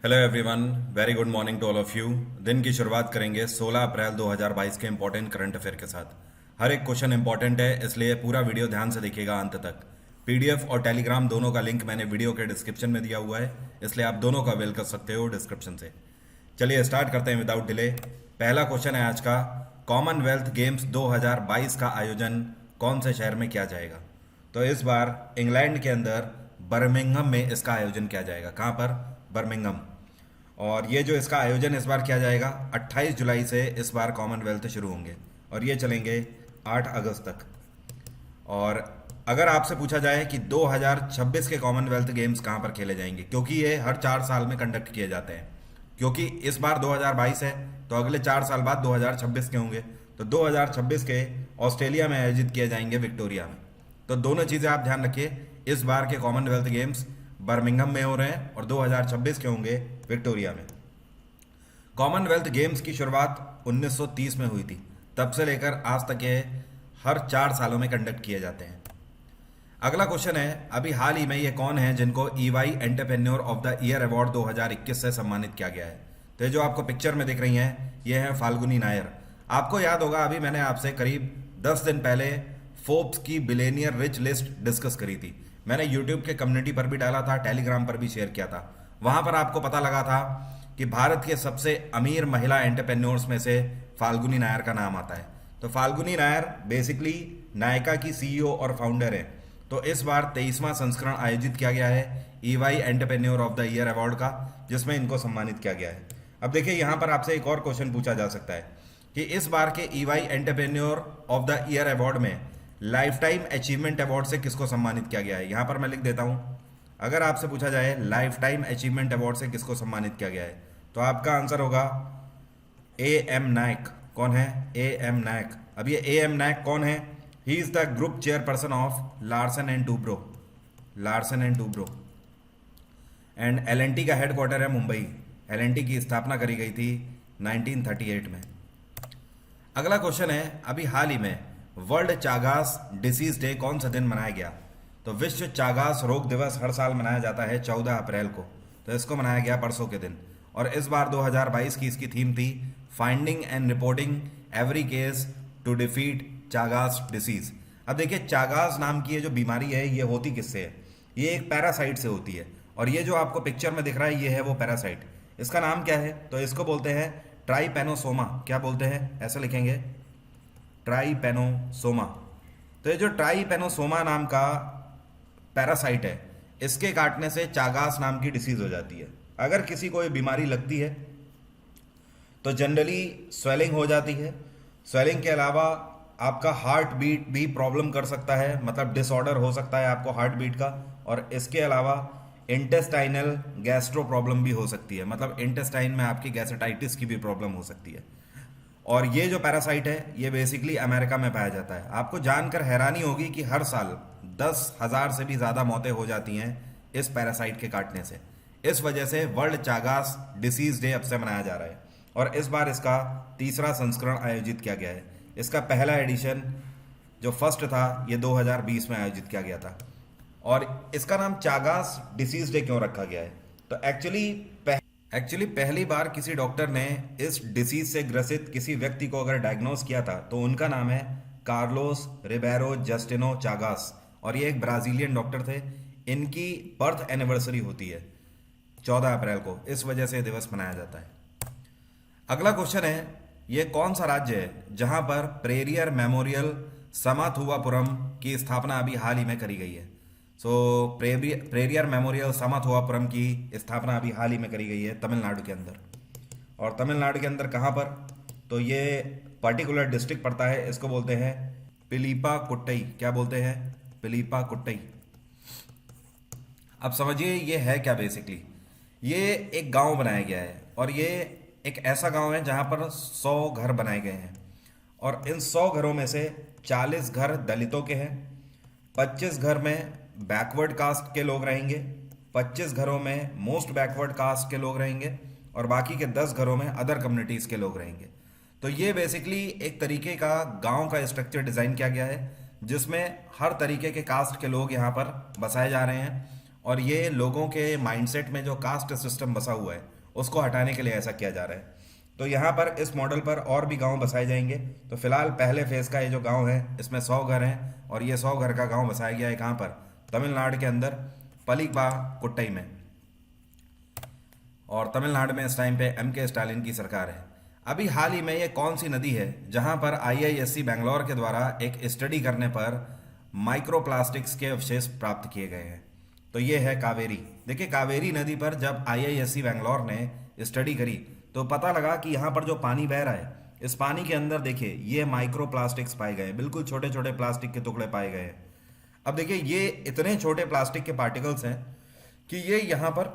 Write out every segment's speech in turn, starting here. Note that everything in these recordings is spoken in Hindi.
Hello everyone, very good morning to all of you. दिन की शुरुआत करेंगे 16 अप्रैल 2022 के इंपॉर्टेंट करंट अफेयर के साथ। हर एक क्वेश्चन इंपॉर्टेंट है, इसलिए पूरा वीडियो ध्यान से देखिएगा अंत तक। पीडीएफ और टेलीग्राम दोनों का लिंक मैंने वीडियो के डिस्क्रिप्शन में दिया हुआ है, इसलिए आप दोनों का अवेल कर सकते हो डिस्क्रिप्शन से। चलिए स्टार्ट करते हैं विदाउट डिले। पहला क्वेश्चन है आज का, कॉमनवेल्थ गेम्स 2022 का आयोजन कौन से शहर में किया जाएगा? तो इस बार इंग्लैंड के अंदर बर्मिंघम में इसका आयोजन किया जाएगा। कहाँ पर? बर्मिंघम। और ये जो इसका आयोजन इस बार किया जाएगा 28 जुलाई से इस बार कॉमनवेल्थ शुरू होंगे और ये चलेंगे 8 अगस्त तक। और अगर आपसे पूछा जाए कि 2026 के कॉमनवेल्थ गेम्स कहाँ पर खेले जाएंगे, क्योंकि ये हर 4 साल में कंडक्ट किए जाते हैं, क्योंकि इस बार 2022 है तो अगले 4 साल बाद 2026 के होंगे, तो 2026 के ऑस्ट्रेलिया में आयोजित किए जाएंगे, विक्टोरिया में। तो दोनों चीज़ें आप ध्यान रखिए, इस बार के कॉमनवेल्थ गेम्स बर्मिंघम में हो रहे हैं और 2026 के होंगे विक्टोरिया में। कॉमनवेल्थ गेम्स की शुरुआत 1930 में हुई थी, तब से लेकर आज तक ये हर 4 सालों में कंडक्ट किए जाते हैं। अगला क्वेश्चन है, अभी हाल ही में ये कौन है जिनको EY entrepreneur of the year award 2021 से सम्मानित किया गया है? तो ये जो आपको पिक्चर में दिख रही हैं ये हैं फाल्गुनी नायर। आपको याद होगा अभी मैंने आपसे करीब 10 दिन पहले फोर्ब्स की बिलियनियर रिच लिस्ट डिस्कस करी थी। मैंने यूट्यूब के कम्युनिटी पर भी डाला था, टेलीग्राम पर भी शेयर किया था। वहां पर आपको पता लगा था कि भारत के सबसे अमीर महिला एंटरप्रेन्योर्स में से फाल्गुनी नायर का नाम आता है। तो फाल्गुनी नायर बेसिकली नायका की सीईओ और फाउंडर है। तो इस बार 23वां संस्करण आयोजित किया गया है EY entrepreneur of the year award का, जिसमें इनको सम्मानित किया गया है। अब देखिए यहाँ पर आपसे एक और क्वेश्चन पूछा जा सकता है कि इस बार के EY entrepreneur of the year award में लाइफ टाइम अचीवमेंट अवार्ड से किसको सम्मानित किया गया है? यहाँ पर मैं लिख देता हूँ, अगर आपसे पूछा जाए लाइफ टाइम अचीवमेंट अवार्ड से किसको सम्मानित किया गया है, तो आपका आंसर होगा ए एम नायक। कौन है? ए एम नायक। अब ये ए एम नायक कौन है? He is the group chairperson of Larsen and Toubro. Larsen and Toubro and L का हेडक्वार्टर है मुंबई। एल की स्थापना करी गई थी 1938 में। अगला क्वेश्चन है, अभी हाल ही में वर्ल्ड चागास डिसीज डे कौन सा दिन मनाया गया? तो विश्व चागास रोग दिवस हर साल मनाया जाता है 14 अप्रैल को, तो इसको मनाया गया परसों के दिन। और इस बार 2022 की इसकी थीम थी finding and reporting every case to defeat Chagas disease. अब देखिए चागास नाम की ये जो बीमारी है ये होती किससे है? ये एक पैरासाइट से होती है, और ये जो आपको पिक्चर में दिख रहा है ये है वो पैरासाइट। इसका नाम क्या है? तो इसको बोलते हैं ट्राइपेनोसोमा। क्या बोलते हैं? ऐसे लिखेंगे, ट्राइपेनोसोमा। तो ये जो ट्राइपेनोसोमा नाम का पैरासाइट है, इसके काटने से चागास नाम की डिसीज हो जाती है। अगर किसी को ये बीमारी लगती है तो जनरली स्वेलिंग हो जाती है। स्वेलिंग के अलावा आपका हार्ट बीट भी प्रॉब्लम कर सकता है, मतलब डिसऑर्डर हो सकता है आपको हार्ट बीट का। और इसके अलावा इंटेस्टाइनल गैस्ट्रो प्रॉब्लम भी हो सकती है, मतलब इंटेस्टाइन में आपकी गैस्ट्राइटिस की भी प्रॉब्लम हो सकती है। और ये जो पैरासाइट है ये बेसिकली अमेरिका में पाया जाता है। आपको जानकर हैरानी होगी कि हर साल 10,000 से भी ज़्यादा मौतें हो जाती हैं इस पैरासाइट के काटने से। इस वजह से वर्ल्ड चागास डिसीज डे अब से मनाया जा रहा है, और इस बार इसका 3रा संस्करण आयोजित किया गया है। इसका पहला एडिशन जो फर्स्ट था ये 2020 में आयोजित किया गया था। और इसका नाम चागास डिसीज डे क्यों रखा गया है? तो एक्चुअली पहली बार किसी डॉक्टर ने इस डिसीज से ग्रसित किसी व्यक्ति को अगर डायग्नोस किया था तो उनका नाम है कार्लोस रिबेरो जस्टिनो चागास, और ये एक ब्राजीलियन डॉक्टर थे। इनकी बर्थ एनिवर्सरी होती है 14 अप्रैल को, इस वजह से दिवस मनाया जाता है। अगला क्वेश्चन है, ये कौन सा राज्य है जहां पर प्रेरियर मेमोरियल समाथुवापुरम की स्थापना अभी हाल ही में करी गई है? सो प्रेरियर मेमोरियल समाथुवापुरम की स्थापना अभी हाल ही में करी गई है तमिलनाडु के अंदर। और तमिलनाडु के अंदर कहाँ पर? तो ये पर्टिकुलर डिस्ट्रिक्ट पड़ता है, इसको बोलते हैं पिलीपा कुट्टई। क्या बोलते हैं? पिलीपा कुट्टई। अब समझिए ये है क्या बेसिकली। ये एक गांव बनाया गया है, और ये एक ऐसा गांव है जहां पर 100 घर बनाए गए हैं, और इन 100 घरों में से 40 घर दलितों के हैं, 25 घर में बैकवर्ड कास्ट के लोग रहेंगे, 25 घरों में मोस्ट बैकवर्ड कास्ट के लोग रहेंगे, और बाकी के 10 घरों में अदर कम्युनिटीज़ के लोग रहेंगे। तो ये बेसिकली एक तरीके का गांव का स्ट्रक्चर डिज़ाइन किया गया है जिसमें हर तरीके के कास्ट के लोग यहाँ पर बसाए जा रहे हैं। और ये लोगों के माइंडसेट में जो कास्ट सिस्टम बसा हुआ है उसको हटाने के लिए ऐसा किया जा रहा है। तो यहाँ पर इस मॉडल पर और भी गांव बसाए जाएंगे। तो फिलहाल पहले फेज का ये जो गांव है इसमें 100 घर हैं और ये 100 घर का गांव बसाया गया है कहाँ पर, तमिलनाडु के अंदर पलीपा कुट्टई में। और तमिलनाडु में इस टाइम पे एम.के. स्टालिन की सरकार है। अभी हाल ही में ये कौन सी नदी है जहां पर IISc बैंगलोर के द्वारा एक स्टडी करने पर माइक्रोप्लास्टिक्स के अवशेष प्राप्त किए गए हैं? तो ये है कावेरी। देखिए कावेरी नदी पर जब IISc बैंगलोर ने स्टडी करी तो पता लगा कि यहाँ पर जो पानी बह रहा है इस पानी के अंदर देखिए ये माइक्रोप्लास्टिक्स पाए गए, बिल्कुल छोटे छोटे प्लास्टिक के टुकड़े पाए गए। अब देखिए ये इतने छोटे प्लास्टिक के पार्टिकल्स हैं कि ये यहाँ पर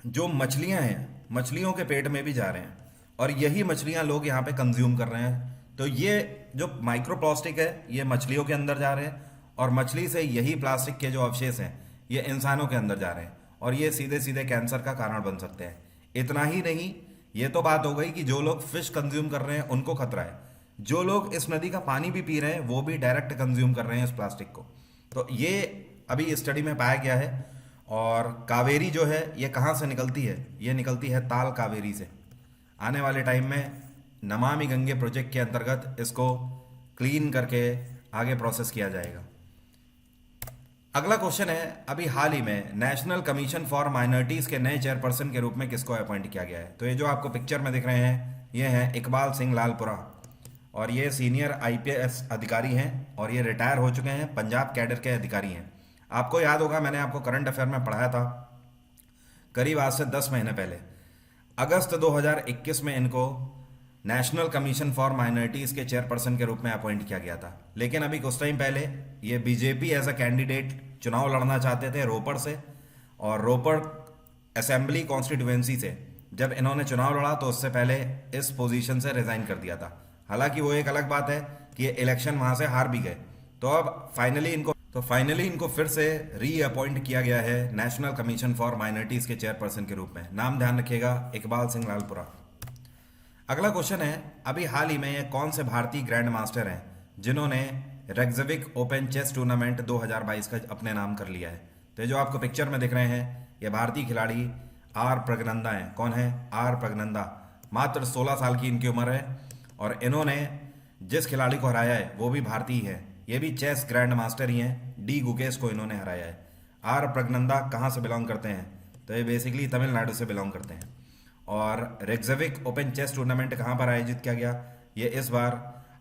जो मछलियां हैं मछलियों के पेट में भी जा रहे हैं और यही मछलियां लोग यहाँ पे कंज्यूम कर रहे हैं। तो ये जो माइक्रोप्लास्टिक है ये मछलियों के अंदर जा रहे हैं और मछली से यही प्लास्टिक के जो अवशेष हैं ये इंसानों के अंदर जा रहे हैं और ये सीधे सीधे कैंसर का कारण बन सकते हैं। इतना ही नहीं, ये तो बात हो गई कि जो लोग फिश कंज्यूम कर रहे हैं उनको खतरा है, जो लोग इस नदी का पानी भी पी रहे हैं वो भी डायरेक्ट कंज्यूम कर रहे हैं इस प्लास्टिक को। तो ये अभी स्टडी में पाया गया है। और कावेरी जो है ये कहाँ से निकलती है? ये निकलती है ताल कावेरी से। आने वाले टाइम में नमामि गंगे प्रोजेक्ट के अंतर्गत इसको क्लीन करके आगे प्रोसेस किया जाएगा। अगला क्वेश्चन है, अभी हाल ही में नेशनल कमीशन फॉर माइनॉरिटीज के नए चेयरपर्सन के रूप में किसको अपॉइंट किया गया है? तो ये जो आपको पिक्चर में दिख रहे हैं ये हैं इकबाल सिंह लालपुरा और ये सीनियर IPS अधिकारी हैं और ये रिटायर हो चुके हैं, पंजाब कैडर के अधिकारी हैं। आपको याद होगा मैंने आपको करंट अफेयर में पढ़ाया था करीब आज से 10 महीने पहले, अगस्त 2021 में इनको नेशनल कमीशन फॉर माइनॉरिटीज़ के चेयरपर्सन के रूप में अपॉइंट किया गया था। लेकिन अभी कुछ टाइम पहले ये बीजेपी एज अ कैंडिडेट चुनाव लड़ना चाहते थे रोपड़ से, और रोपड़ असेंबली कॉन्स्टिट्यूएंसी से जब इन्होंने चुनाव लड़ा तो उससे पहले इस पोजीशन से रिजाइन कर दिया था। हालांकि वो एक अलग बात है कि ये इलेक्शन वहां से हार भी गए। तो अब फाइनली इनको फिर से रीअपॉइंट किया गया है नेशनल कमीशन फॉर माइनॉरिटीज के चेयरपर्सन के रूप में। नाम ध्यान रखिएगा, इकबाल सिंह लालपुरा। अगला क्वेश्चन है, अभी हाल ही में ये कौन से भारतीय ग्रैंड मास्टर हैं जिन्होंने रेक्सविक ओपन चेस टूर्नामेंट 2022 का अपने नाम कर लिया है? तो जो आपको पिक्चर में दिख रहे हैं ये भारतीय खिलाड़ी आर प्रगनंदा हैं। कौन है? आर प्रगनंदा। मात्र 16 साल की इनकी उम्र है और इन्होंने जिस खिलाड़ी को हराया है वो भी भारतीय है, ये भी चेस ग्रैंड मास्टर ही हैं, डी गुकेश को इन्होंने हराया है। आर प्रगनंदा कहाँ से बिलोंग करते हैं? तो ये बेसिकली तमिलनाडु से बिलोंग करते हैं। और रेक्सविक ओपन चेस टूर्नामेंट कहाँ पर आयोजित किया गया? ये इस बार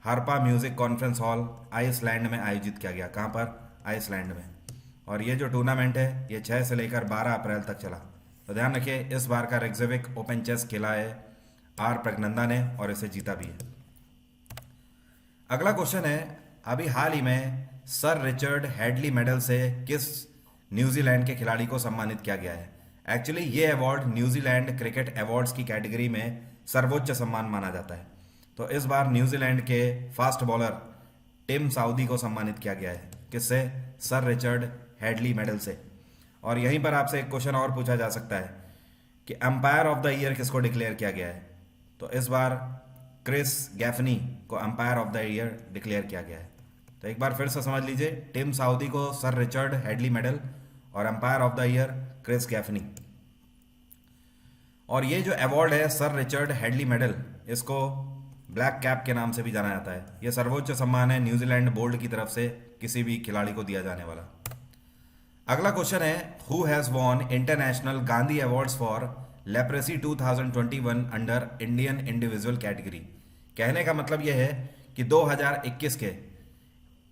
हारपा म्यूजिक कॉन्फ्रेंस हॉल आइसलैंड में आयोजित किया गया। कहाँ पर? आइसलैंड में। और ये जो टूर्नामेंट है ये 6 से लेकर 12 अप्रैल तक चला। तो ध्यान रखिए इस बार का रेक्सविक ओपन चेस खेला है आर प्रगनंदा ने और इसे जीता भी है। अगला क्वेश्चन है, अभी हाल ही में सर रिचर्ड हैडली मेडल से किस न्यूजीलैंड के खिलाड़ी को सम्मानित किया गया है? एक्चुअली ये अवार्ड न्यूजीलैंड क्रिकेट अवार्ड्स की कैटेगरी में सर्वोच्च सम्मान माना जाता है। तो इस बार न्यूजीलैंड के फास्ट बॉलर टिम साउदी को सम्मानित किया गया है। किससे? सर रिचर्ड हैडली मेडल से। और यहीं पर आपसे एक क्वेश्चन और पूछा जा सकता है कि अंपायर ऑफ द ईयर किसको डिक्लेयर किया गया है? तो इस बार क्रिस गैफनी को umpire of the year declare किया गया है। तो एक बार फिर से समझ लीजिए, टिम साउदी को सर रिचर्ड हैडली मेडल और umpire of the year Chris Gaffney. और ये जो अवार्ड है सर रिचर्ड हैडली मेडल, इसको ब्लैक कैप के नाम से भी जाना जाता है। यह सर्वोच्च सम्मान है न्यूजीलैंड बोर्ड की तरफ से किसी भी खिलाड़ी को दिया जाने वाला। अगला क्वेश्चन है, who has won international Gandhi awards for leprosy 2021 under Indian individual category? कहने का मतलब यह है कि 2021 के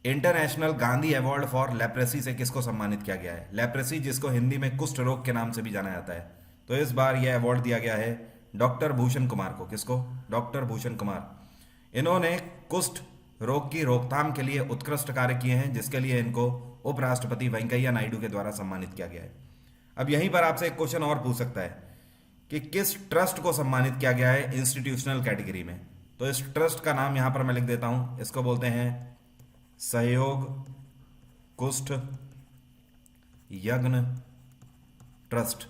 international Gandhi award for leprosy से किसको सम्मानित किया गया है? लेप्रेसी जिसको हिंदी में कुष्ठ रोग के नाम से भी जाना जाता है। तो इस बार यह अवार्ड दिया गया है डॉक्टर भूषण कुमार को। किसको? डॉक्टर भूषण कुमार। इन्होंने कुष्ठ रोग की रोकथाम के लिए उत्कृष्ट कार्य किए हैं, जिसके लिए इनको उपराष्ट्रपति वेंकैया नायडू के द्वारा सम्मानित किया गया है। अब यहीं पर आपसे एक क्वेश्चन और पूछ सकता है कि किस ट्रस्ट को सम्मानित किया गया है इंस्टीट्यूशनल कैटेगरी में? तो इस ट्रस्ट का नाम यहां पर मैं लिख देता हूं, इसको बोलते हैं सहयोग कुष्ठ यज्ञ ट्रस्ट।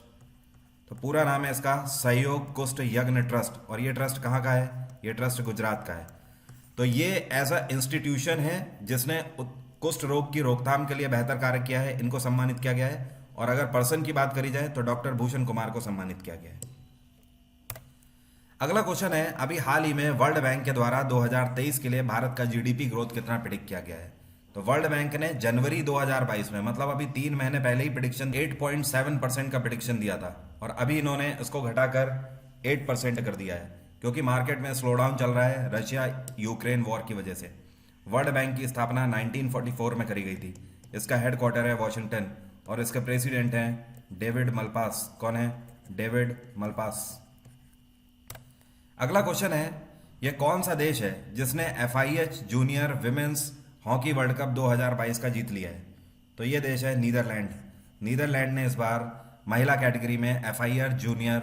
तो पूरा नाम है इसका सहयोग कुष्ठ यज्ञ ट्रस्ट। और ये ट्रस्ट कहाँ का है? ये ट्रस्ट गुजरात का है। तो ये ऐसा इंस्टीट्यूशन है जिसने कुष्ठ रोग की रोकथाम के लिए बेहतर कार्य किया है, इनको सम्मानित किया गया है। और अगर पर्सन की बात करी जाए तो डॉक्टर भूषण कुमार को सम्मानित किया गया है। अगला क्वेश्चन है, अभी हाल ही में वर्ल्ड बैंक के द्वारा 2023 के लिए भारत का जीडीपी ग्रोथ कितना प्रिडिक्ट किया गया है? तो वर्ल्ड बैंक ने जनवरी 2022 में, मतलब अभी 3 महीने पहले ही प्रिडिक्शन 8.7% का प्रिडिक्शन दिया था और अभी इन्होंने इसको घटाकर 8% कर दिया है, क्योंकि मार्केट में स्लो डाउन चल रहा है रशिया यूक्रेन वॉर की वजह से। वर्ल्ड बैंक की स्थापना 1944 में करी गई थी। इसका हेडक्वार्टर है वॉशिंगटन और इसके प्रेसिडेंट हैं डेविड मलपास। कौन है? David Malpass. अगला क्वेश्चन है, यह कौन सा देश है जिसने FIH junior women's hockey world cup 2022 का जीत लिया है? तो यह देश है नीदरलैंड। नीदरलैंड ने इस बार महिला कैटेगरी में FIH junior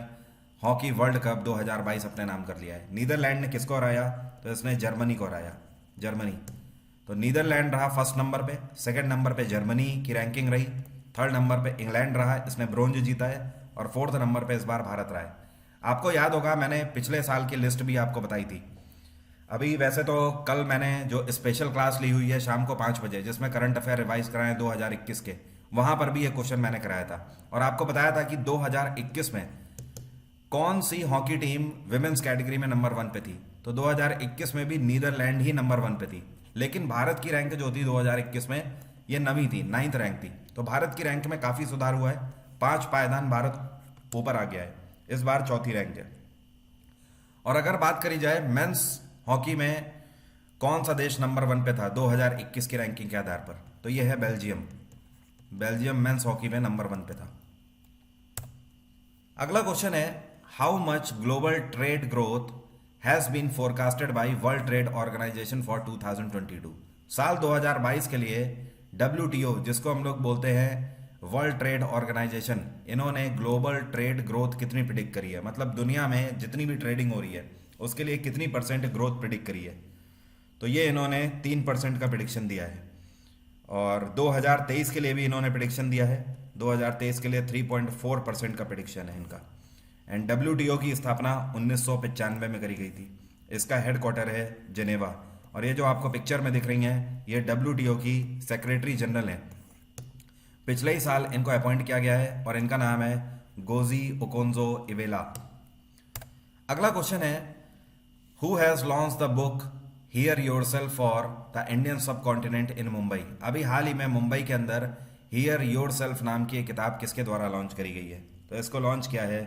hockey world cup 2022 अपने नाम कर लिया है। नीदरलैंड ने किसको हराया? तो इसने जर्मनी को हराया। जर्मनी। तो नीदरलैंड रहा फर्स्ट नंबर पे, सेकंड नंबर पे जर्मनी की रैंकिंग रही, थर्ड नंबर पे इंग्लैंड रहा, इसने ब्रोंज जीता है, और फोर्थ नंबर पे इस बार भारत रहा है। आपको याद होगा मैंने पिछले साल की लिस्ट भी आपको बताई थी। अभी वैसे तो कल मैंने जो स्पेशल क्लास ली हुई है शाम को 5 बजे, जिसमें करंट अफेयर रिवाइज कराए 2021 के, वहां पर भी ये क्वेश्चन मैंने कराया था और आपको बताया था कि 2021 में कौन सी हॉकी टीम विमेंस कैटेगरी में नंबर 1 पे थी। तो 2021 में भी नीदरलैंड ही नंबर 1 पे थी, लेकिन भारत की रैंक जो थी 2021 में ये 9वीं थी, 9th रैंक थी। तो भारत की रैंक में काफी सुधार हुआ है, 5 पायदान भारत ऊपर आ गया है, इस बार 4थी रैंक है। और अगर बात करी जाए मेंस हॉकी में कौन सा देश नंबर 1 पे था 2021 की रैंकिंग के आधार पर, तो यह है बेल्जियम। बेल्जियम मेंस हॉकी में नंबर 1 पे था। अगला क्वेश्चन है, how much global trade growth has been forecasted by World Trade Organization for 2022? साल 2022 के लिए WTO, जिसको हम लोग बोलते हैं वर्ल्ड ट्रेड ऑर्गेनाइजेशन, इन्होंने ग्लोबल ट्रेड ग्रोथ कितनी प्रिडिक्ट करी है, मतलब दुनिया में जितनी भी ट्रेडिंग हो रही है उसके लिए कितनी % ग्रोथ प्रिडिक्ट करी है? तो ये इन्होंने 3% का प्रिडिक्शन दिया है। और 2023 के लिए भी इन्होंने प्रिडिक्शन दिया है, 2023 के लिए 3.4% का प्रिडिक्शन है इनका। एंड WTO की स्थापना 1995 में करी गई थी। इसका हेडक्वार्टर है जेनेवा, और ये जो आपको पिक्चर में दिख रही हैं ये WTO की सेक्रेटरी जनरल हैं। पिछले ही साल इनको अपॉइंट किया गया है और इनका नाम है गोजी ओकोंजो इवेला। अगला क्वेश्चन है, who has launch the book here yourself for the Indian सब कॉन्टिनेंट इन मुंबई? अभी हाल ही में मुंबई के अंदर हियर योरसेल्फ नाम की एक किताब किसके द्वारा लॉन्च करी गई है? तो इसको लॉन्च किया है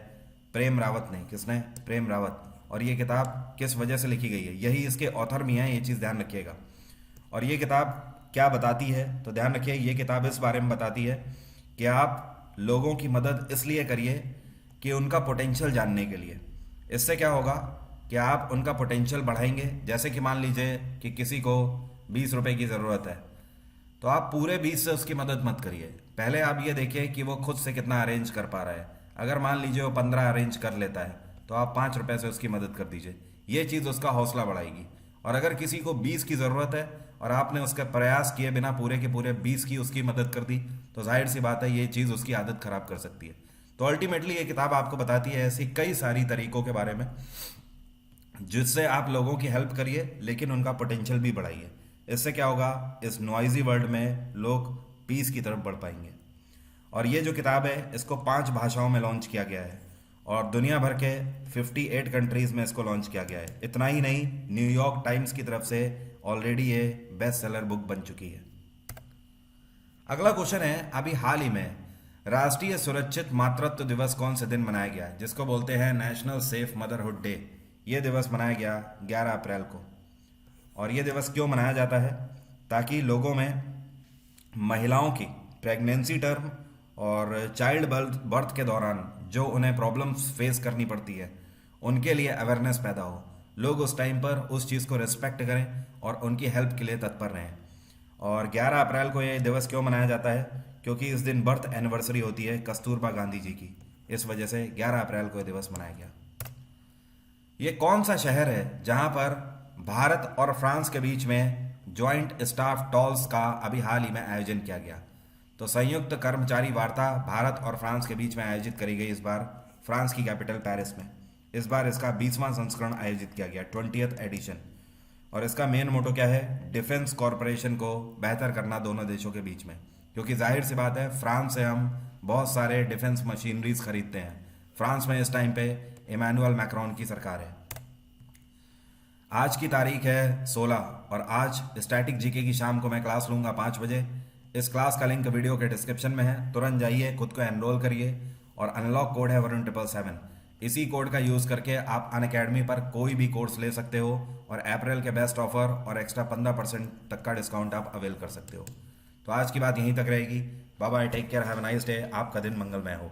प्रेम रावत ने। किसने? प्रेम रावत। और ये किताब किस वजह से लिखी गई है, यही इसके ऑथर भी हैं, ये चीज़ ध्यान रखिएगा। और ये किताब क्या बताती है, तो ध्यान रखिए ये किताब इस बारे में बताती है कि आप लोगों की मदद इसलिए करिए कि उनका पोटेंशियल जानने के लिए। इससे क्या होगा कि आप उनका पोटेंशियल बढ़ाएंगे। जैसे कि मान लीजिए कि किसी को 20 रुपए की ज़रूरत है, तो आप पूरे 20 से उसकी मदद मत करिए, पहले आप ये देखिए कि वो खुद से कितना अरेंज कर पा रहा है। अगर मान लीजिए वो 15 अरेंज कर लेता है तो आप 5 रुपए से उसकी मदद कर दीजिए, ये चीज़ उसका हौसला बढ़ाएगी। और अगर किसी को 20 की ज़रूरत है और आपने उसका प्रयास किए बिना पूरे के पूरे 20 की उसकी मदद कर दी, तो जाहिर सी बात है ये चीज़ उसकी आदत खराब कर सकती है। तो अल्टीमेटली ये किताब आपको बताती है ऐसी कई सारी तरीकों के बारे में जिससे आप लोगों की हेल्प करिए लेकिन उनका पोटेंशियल भी बढ़ाइए। इससे क्या होगा, इस नॉइजी वर्ल्ड में लोग पीस की तरफ बढ़ पाएंगे। और ये जो किताब है इसको 5 भाषाओं में लॉन्च किया गया है और दुनिया भर के 58 कंट्रीज़ में इसको लॉन्च किया गया है। इतना ही नहीं, न्यूयॉर्क टाइम्स की तरफ से ऑलरेडी ये बेस्ट सेलर बुक बन चुकी है। अगला क्वेश्चन है, अभी हाल ही में राष्ट्रीय सुरक्षित मातृत्व दिवस कौन से दिन मनाया गया, जिसको बोलते हैं नेशनल सेफ मदरहुड डे। ये दिवस मनाया गया 11 अप्रैल को। और ये दिवस क्यों मनाया जाता है? ताकि लोगों में महिलाओं की प्रेगनेंसी टर्म और चाइल्ड बर्थ के दौरान जो उन्हें प्रॉब्लम्स फेस करनी पड़ती है उनके लिए अवेयरनेस पैदा हो, लोग उस टाइम पर उस चीज़ को रिस्पेक्ट करें और उनकी हेल्प के लिए तत्पर रहें। और 11 अप्रैल को ये दिवस क्यों मनाया जाता है? क्योंकि इस दिन बर्थ एनिवर्सरी होती है कस्तूरबा गांधी जी की, इस वजह से 11 अप्रैल को यह दिवस मनाया गया। ये कौन सा शहर है जहां पर भारत और फ्रांस के बीच में ज्वाइंट स्टाफ टॉल्स का अभी हाल ही में आयोजन किया गया? तो संयुक्त कर्मचारी वार्ता भारत और फ्रांस के बीच में आयोजित करी गई इस बार फ्रांस की कैपिटल पेरिस में। इस बार इसका 20वां संस्करण आयोजित किया गया, 20th एडिशन। और इसका मेन मोटो क्या है? डिफेंस कॉरपोरेशन को बेहतर करना दोनों देशों के बीच में। क्योंकि जाहिर सी बात है फ्रांस से हम बहुत सारे डिफेंस मशीनरीज खरीदते हैं। फ्रांस में इस टाइम पे इमैनुअल मैक्रोन की सरकार है। आज की तारीख है 16 और आज स्टैटिक जीके की शाम को मैं क्लास लूंगा 5 बजे। इस क्लास का लिंक वीडियो के डिस्क्रिप्शन में है, तुरंत जाइए, खुद को एनरोल करिए और अनलॉक कोड है वरुण 777। इसी कोड का यूज़ करके आप अनअकैडमी पर कोई भी कोर्स ले सकते हो और अप्रैल के बेस्ट ऑफर और एक्स्ट्रा 15% तक का डिस्काउंट आप अवेल कर सकते हो। तो आज की बात यहीं तक रहेगी। Bye bye, take care, have a nice day. आपका दिन मंगलमय हो।